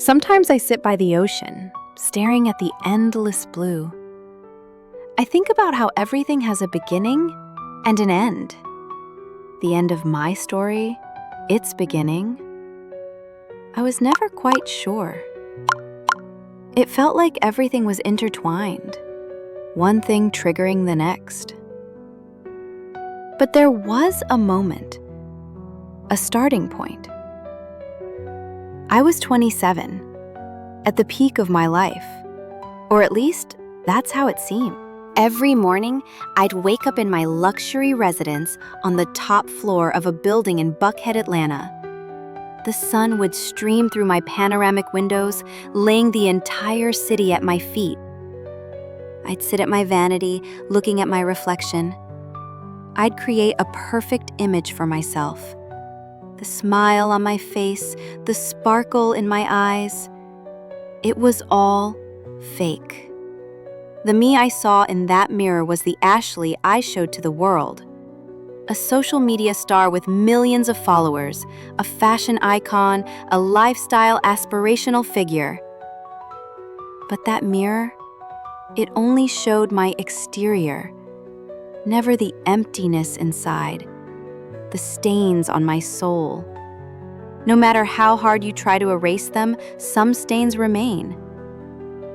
Sometimes I sit by the ocean, staring at the endless blue. I think about how everything has a beginning and an end. The end of my story, its beginning. I was never quite sure. It felt like everything was intertwined, one thing triggering the next. But there was a moment, a starting point. I was 27, at the peak of my life, or at least that's how it seemed. Every morning, I'd wake up in my luxury residence on the top floor of a building in Buckhead, Atlanta. The sun would stream through my panoramic windows, laying the entire city at my feet. I'd sit at my vanity, looking at my reflection. I'd create a perfect image for myself. The smile on my face, the sparkle in my eyes. It was all fake. The me I saw in that mirror was the Ashley I showed to the world. A social media star with millions of followers, a fashion icon, a lifestyle aspirational figure. But that mirror, it only showed my exterior, never the emptiness inside, the stains on my soul. No matter how hard you try to erase them, some stains remain,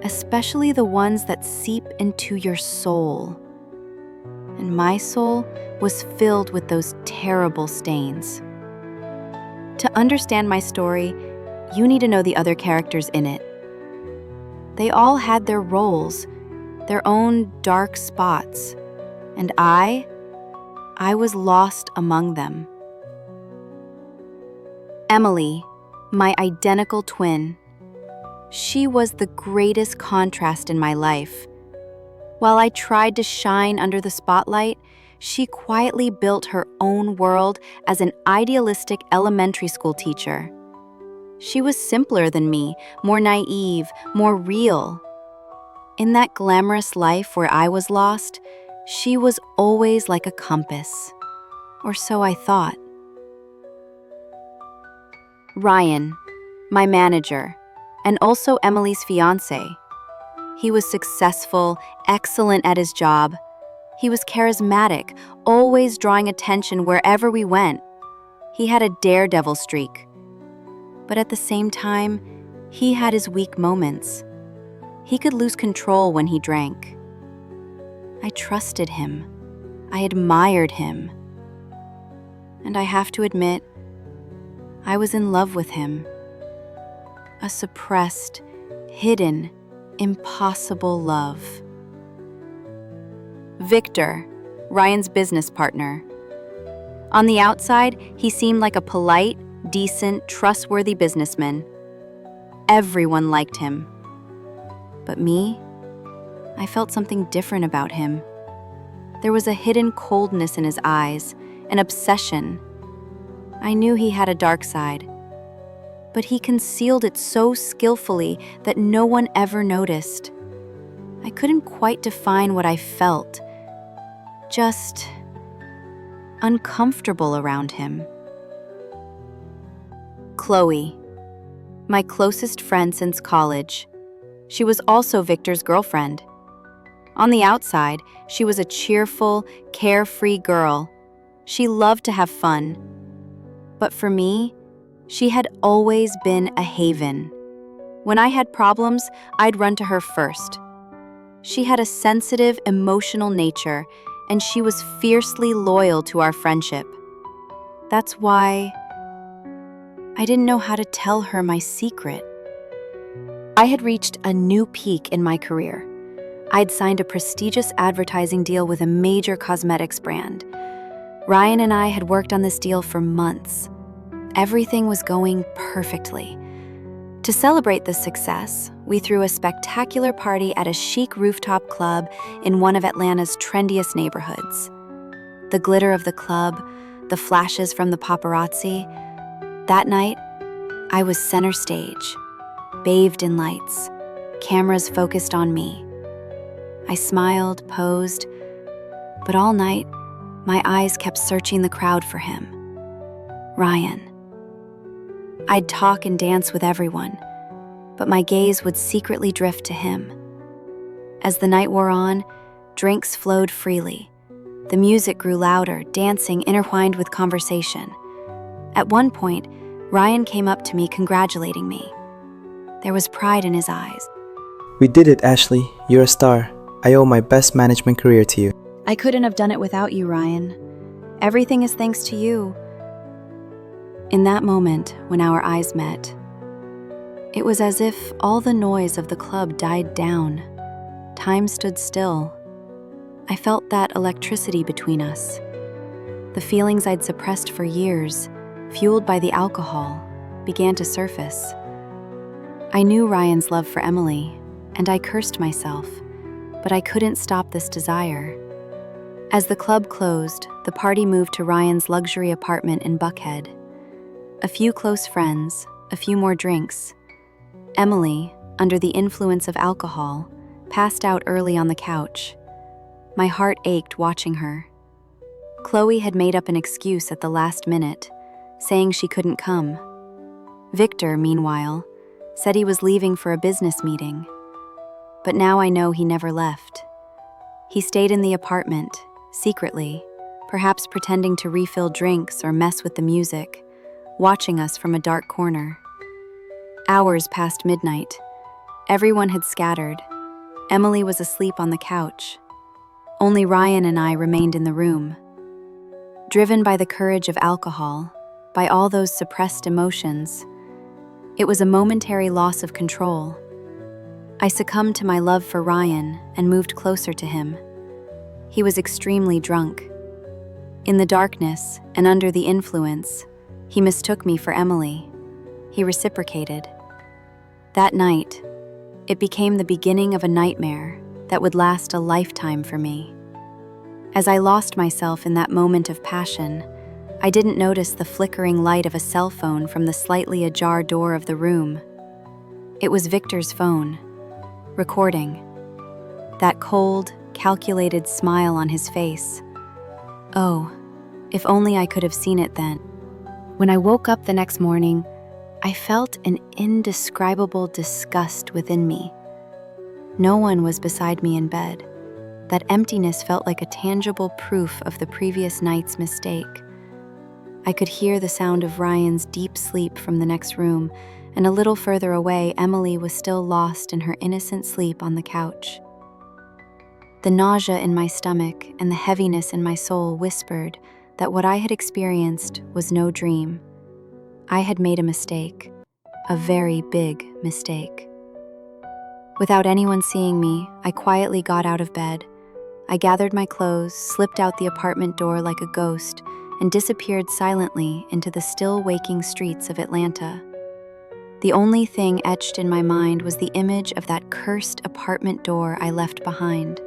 especially the ones that seep into your soul. And my soul was filled with those terrible stains. To understand my story, you need to know the other characters in it. They all had their roles, their own dark spots, and I was lost among them. Emily, my identical twin. She was the greatest contrast in my life. While I tried to shine under the spotlight, she quietly built her own world as an idealistic elementary school teacher. She was simpler than me, more naive, more real. In that glamorous life where I was lost, she was always like a compass. Or so I thought. Ryan, my manager, and also Emily's fiancé. He was successful, excellent at his job. He was charismatic, always drawing attention wherever we went. He had a daredevil streak. But at the same time, he had his weak moments. He could lose control when he drank. I trusted him. I admired him. And I have to admit, I was in love with him. A suppressed, hidden, impossible love. Victor, Ryan's business partner. On the outside, he seemed like a polite, decent, trustworthy businessman. Everyone liked him. But me, I felt something different about him. There was a hidden coldness in his eyes, an obsession. I knew he had a dark side, but he concealed it so skillfully that no one ever noticed. I couldn't quite define what I felt, just uncomfortable around him. Chloe, my closest friend since college. She was also Victor's girlfriend. On the outside, she was a cheerful, carefree girl. She loved to have fun. But for me, she had always been a haven. When I had problems, I'd run to her first. She had a sensitive, emotional nature, and she was fiercely loyal to our friendship. That's why I didn't know how to tell her my secret. I had reached a new peak in my career. I'd signed a prestigious advertising deal with a major cosmetics brand. Ryan and I had worked on this deal for months. Everything was going perfectly. To celebrate this success, we threw a spectacular party at a chic rooftop club in one of Atlanta's trendiest neighborhoods. The glitter of the club, the flashes from the paparazzi. That night, I was center stage, bathed in lights, cameras focused on me. I smiled, posed, but all night, my eyes kept searching the crowd for him. Ryan. I'd talk and dance with everyone, but my gaze would secretly drift to him. As the night wore on, drinks flowed freely. The music grew louder, dancing intertwined with conversation. At one point, Ryan came up to me congratulating me. There was pride in his eyes. We did it, Ashley. You're a star. I owe my best management career to you. I couldn't have done it without you, Ryan. Everything is thanks to you. In that moment, when our eyes met, it was as if all the noise of the club died down. Time stood still. I felt that electricity between us. The feelings I'd suppressed for years, fueled by the alcohol, began to surface. I knew Ryan's love for Emily, and I cursed myself, but I couldn't stop this desire. As the club closed, the party moved to Ryan's luxury apartment in Buckhead. A few close friends, a few more drinks. Emily, under the influence of alcohol, passed out early on the couch. My heart ached watching her. Chloe had made up an excuse at the last minute, saying she couldn't come. Victor, meanwhile, said he was leaving for a business meeting. But now I know he never left. He stayed in the apartment, secretly, perhaps pretending to refill drinks or mess with the music, watching us from a dark corner. Hours past midnight. Everyone had scattered. Emily was asleep on the couch. Only Ryan and I remained in the room. Driven by the courage of alcohol, by all those suppressed emotions, it was a momentary loss of control. I succumbed to my love for Ryan and moved closer to him. He was extremely drunk. In the darkness and under the influence, he mistook me for Emily. He reciprocated. That night, it became the beginning of a nightmare that would last a lifetime for me. As I lost myself in that moment of passion, I didn't notice the flickering light of a cell phone from the slightly ajar door of the room. It was Victor's phone, recording. That cold, calculated smile on his face. Oh, if only I could have seen it then. When I woke up the next morning, I felt an indescribable disgust within me. No one was beside me in bed. That emptiness felt like a tangible proof of the previous night's mistake. I could hear the sound of Ryan's deep sleep from the next room, and a little further away, Emily was still lost in her innocent sleep on the couch. The nausea in my stomach and the heaviness in my soul whispered that what I had experienced was no dream. I had made a mistake, a very big mistake. Without anyone seeing me, I quietly got out of bed. I gathered my clothes, slipped out the apartment door like a ghost, and disappeared silently into the still waking streets of Atlanta. The only thing etched in my mind was the image of that cursed apartment door I left behind.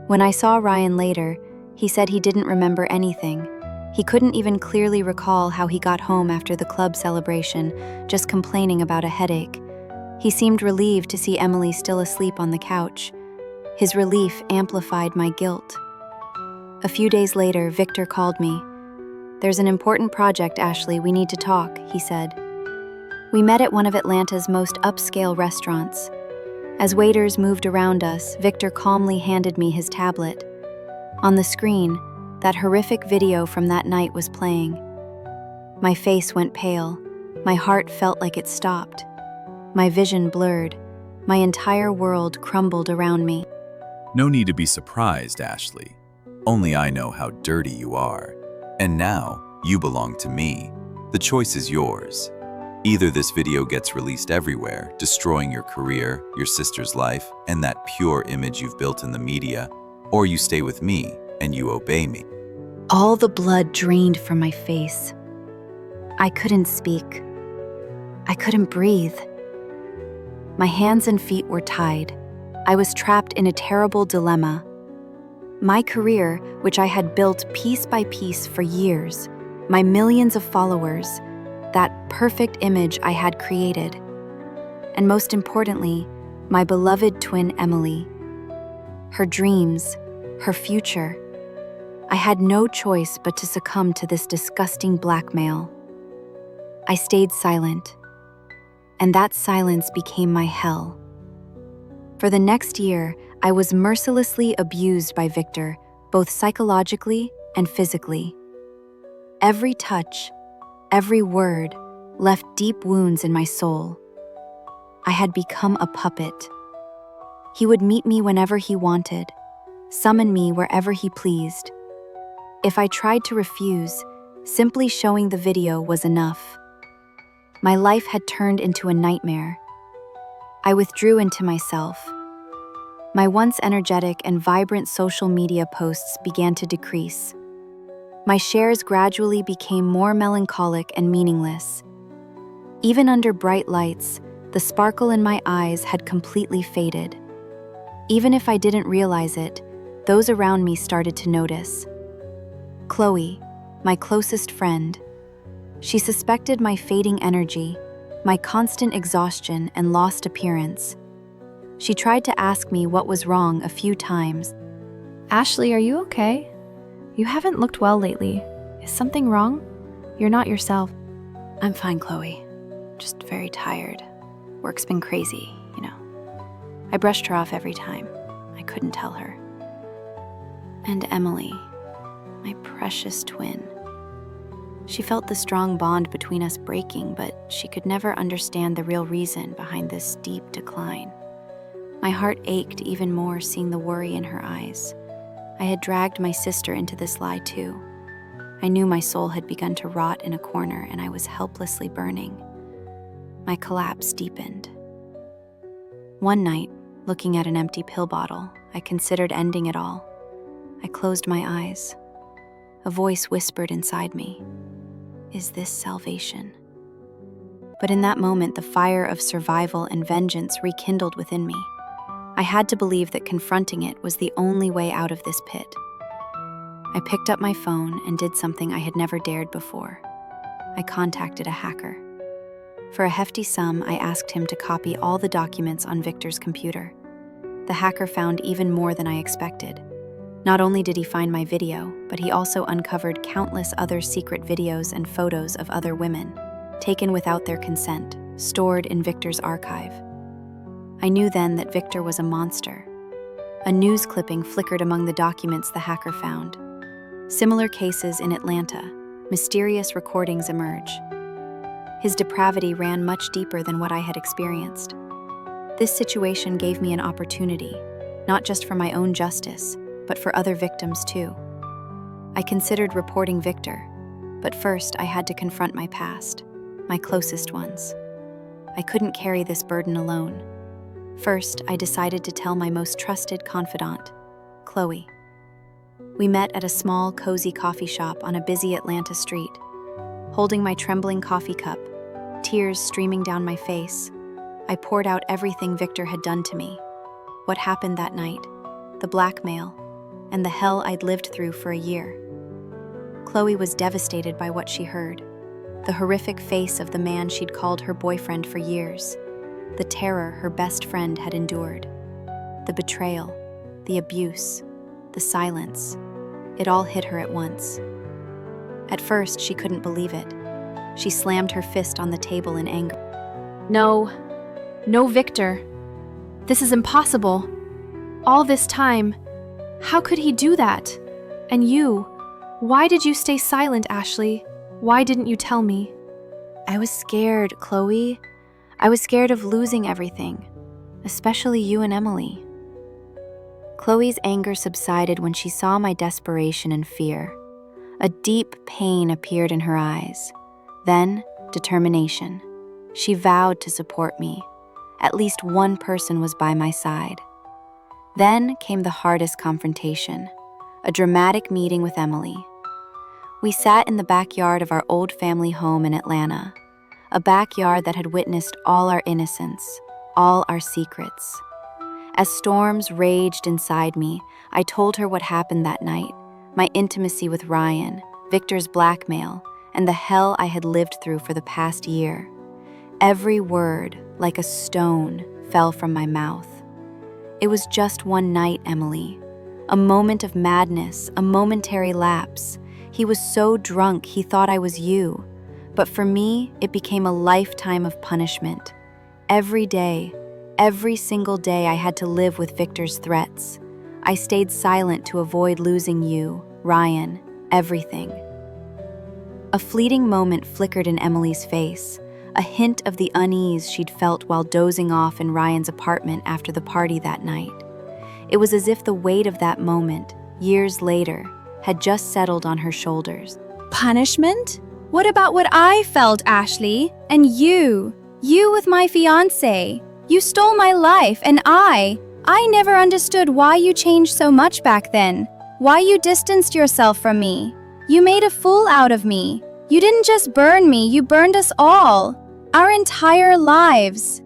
When I saw Ryan later, he said he didn't remember anything. He couldn't even clearly recall how he got home after the club celebration, just complaining about a headache. He seemed relieved to see Emily still asleep on the couch. His relief amplified my guilt. A few days later, Victor called me. "There's an important project, Ashley. We need to talk," he said. We met at one of Atlanta's most upscale restaurants. As waiters moved around us, Victor calmly handed me his tablet. On the screen, that horrific video from that night was playing. My face went pale. My heart felt like it stopped. My vision blurred. My entire world crumbled around me. No need to be surprised, Ashley. Only I know how dirty you are. And now, you belong to me. The choice is yours. Either this video gets released everywhere, destroying your career, your sister's life, and that pure image you've built in the media, or you stay with me and you obey me. All the blood drained from my face. I couldn't speak. I couldn't breathe. My hands and feet were tied. I was trapped in a terrible dilemma. My career, which I had built piece by piece for years, my millions of followers, that perfect image I had created, and most importantly, my beloved twin Emily, her dreams, her future. I had no choice but to succumb to this disgusting blackmail. I stayed silent. and that silence became my hell. For the next year, I was mercilessly abused by Victor, both psychologically and physically. Every touch, every word, left deep wounds in my soul. I had become a puppet. He would meet me whenever he wanted, summon me wherever he pleased. If I tried to refuse, simply showing the video was enough. My life had turned into a nightmare. I withdrew into myself. My once energetic and vibrant social media posts began to decrease. My shares gradually became more melancholic and meaningless. Even under bright lights, the sparkle in my eyes had completely faded. Even if I didn't realize it, those around me started to notice. Chloe, my closest friend, she suspected my fading energy, my constant exhaustion and lost appearance. She tried to ask me what was wrong a few times. Ashley, are you okay? You haven't looked well lately. Is something wrong? You're not yourself. I'm fine, Chloe. Just very tired. Work's been crazy, you know. I brushed her off every time. I couldn't tell her. And Emily, my precious twin. She felt the strong bond between us breaking, but she could never understand the real reason behind this deep decline. My heart ached even more seeing the worry in her eyes. I had dragged my sister into this lie too. I knew my soul had begun to rot in a corner and I was helplessly burning. My collapse deepened. One night, looking at an empty pill bottle, I considered ending it all. I closed my eyes. A voice whispered inside me, "Is this salvation?" But in that moment, the fire of survival and vengeance rekindled within me. I had to believe that confronting it was the only way out of this pit. I picked up my phone and did something I had never dared before. I contacted a hacker. For a hefty sum, I asked him to copy all the documents on Victor's computer. The hacker found even more than I expected. Not only did he find my video, but he also uncovered countless other secret videos and photos of other women, taken without their consent, stored in Victor's archive. I knew then that Victor was a monster. A news clipping flickered among the documents the hacker found. Similar cases in Atlanta, mysterious recordings emerge. His depravity ran much deeper than what I had experienced. This situation gave me an opportunity, not just for my own justice, but for other victims too. I considered reporting Victor, but first I had to confront my past, my closest ones. I couldn't carry this burden alone. First, I decided to tell my most trusted confidant, Chloe. We met at a small, cozy coffee shop on a busy Atlanta street. Holding my trembling coffee cup, tears streaming down my face, I poured out everything Victor had done to me. What happened that night, the blackmail, and the hell I'd lived through for a year. Chloe was devastated by what she heard. The horrific face of the man she'd called her boyfriend for years. The terror her best friend had endured. The betrayal, the abuse, the silence. It all hit her at once. At first, she couldn't believe it. She slammed her fist on the table in anger. No, Victor. This is impossible. All this time, how could he do that? And you, why did you stay silent, Ashley? Why didn't you tell me? I was scared, Chloe. I was scared of losing everything, especially you and Emily. Chloe's anger subsided when she saw my desperation and fear. A deep pain appeared in her eyes. Then, determination. She vowed to support me. At least one person was by my side. Then came the hardest confrontation, a dramatic meeting with Emily. We sat in the backyard of our old family home in Atlanta, a backyard that had witnessed all our innocence, all our secrets. As storms raged inside me, I told her what happened that night, my intimacy with Ryan, Victor's blackmail, and the hell I had lived through for the past year. Every word, like a stone, fell from my mouth. It was just one night, Emily. A moment of madness, a momentary lapse. He was so drunk he thought I was you. But for me, it became a lifetime of punishment. Every day, every single day, I had to live with Victor's threats. I stayed silent to avoid losing you, Ryan, everything. A fleeting moment flickered in Emily's face, a hint of the unease she'd felt while dozing off in Ryan's apartment after the party that night. It was as if the weight of that moment, years later, had just settled on her shoulders. Punishment? What about what I felt, Ashley? And you with my fiancé. You stole my life, and I never understood why you changed so much back then. Why you distanced yourself from me. You made a fool out of me. You didn't just burn me, you burned us all. Our entire lives.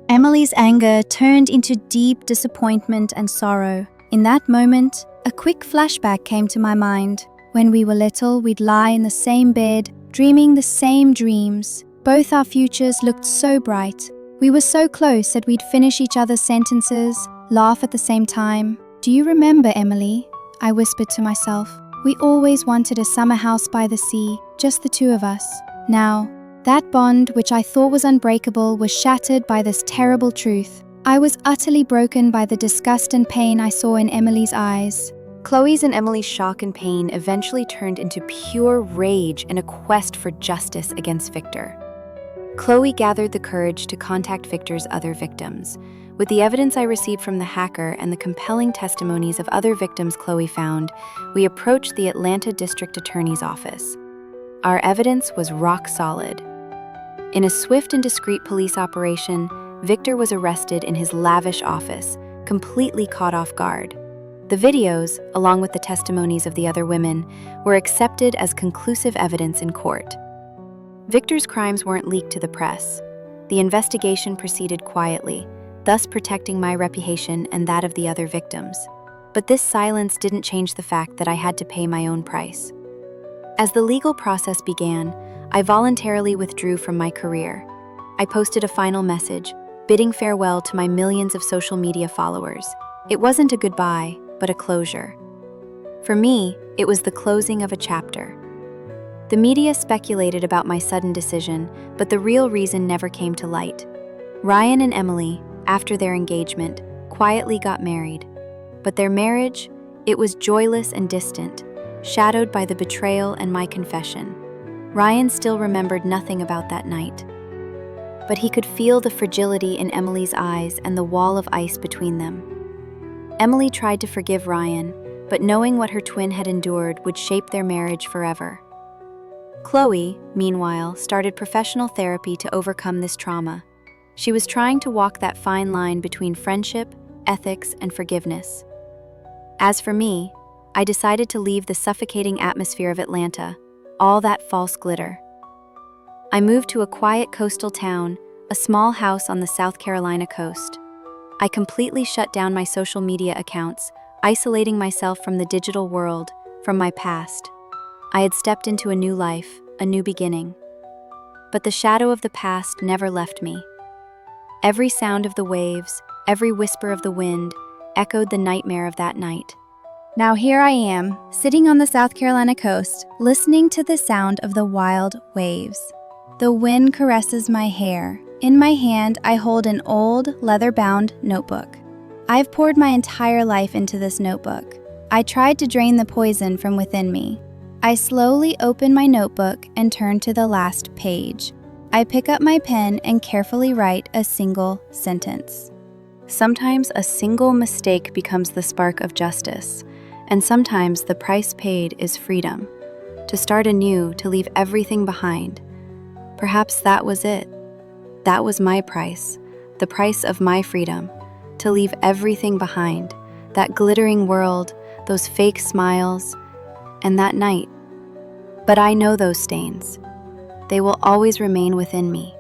Emily's anger turned into deep disappointment and sorrow. In that moment, a quick flashback came to my mind. When we were little, we'd lie in the same bed, dreaming the same dreams. Both our futures looked so bright. We were so close that we'd finish each other's sentences, laugh at the same time. Do you remember, Emily? I whispered to myself. We always wanted a summer house by the sea, just the two of us. Now, that bond, which I thought was unbreakable, was shattered by this terrible truth. I was utterly broken by the disgust and pain I saw in Emily's eyes. Chloe's and Emily's shock and pain eventually turned into pure rage and a quest for justice against Victor. Chloe gathered the courage to contact Victor's other victims. With the evidence I received from the hacker and the compelling testimonies of other victims Chloe found, we approached the Atlanta District Attorney's office. Our evidence was rock solid. In a swift and discreet police operation, Victor was arrested in his lavish office, completely caught off guard. The videos, along with the testimonies of the other women, were accepted as conclusive evidence in court. Victor's crimes weren't leaked to the press. The investigation proceeded quietly, thus protecting my reputation and that of the other victims. But this silence didn't change the fact that I had to pay my own price. As the legal process began, I voluntarily withdrew from my career. I posted a final message, bidding farewell to my millions of social media followers. It wasn't a goodbye, but a closure. For me, it was the closing of a chapter. The media speculated about my sudden decision, but the real reason never came to light. Ryan and Emily, after their engagement, quietly got married. But their marriage, it was joyless and distant, shadowed by the betrayal and my confession. Ryan still remembered nothing about that night. But he could feel the fragility in Emily's eyes and the wall of ice between them. Emily tried to forgive Ryan, but knowing what her twin had endured would shape their marriage forever. Chloe, meanwhile, started professional therapy to overcome this trauma. She was trying to walk that fine line between friendship, ethics, and forgiveness. As for me, I decided to leave the suffocating atmosphere of Atlanta, all that false glitter. I moved to a quiet coastal town, a small house on the South Carolina coast. I completely shut down my social media accounts, isolating myself from the digital world, from my past. I had stepped into a new life, a new beginning. But the shadow of the past never left me. Every sound of the waves, every whisper of the wind, echoed the nightmare of that night. Now here I am, sitting on the South Carolina coast, listening to the sound of the wild waves. The wind caresses my hair. In my hand, I hold an old, leather-bound notebook. I've poured my entire life into this notebook. I tried to drain the poison from within me. I slowly open my notebook and turn to the last page. I pick up my pen and carefully write a single sentence. Sometimes a single mistake becomes the spark of justice, and sometimes the price paid is freedom. To start anew, to leave everything behind. Perhaps that was it. That was my price, the price of my freedom, to leave everything behind, that glittering world, those fake smiles, and that night. But I know those stains. They will always remain within me.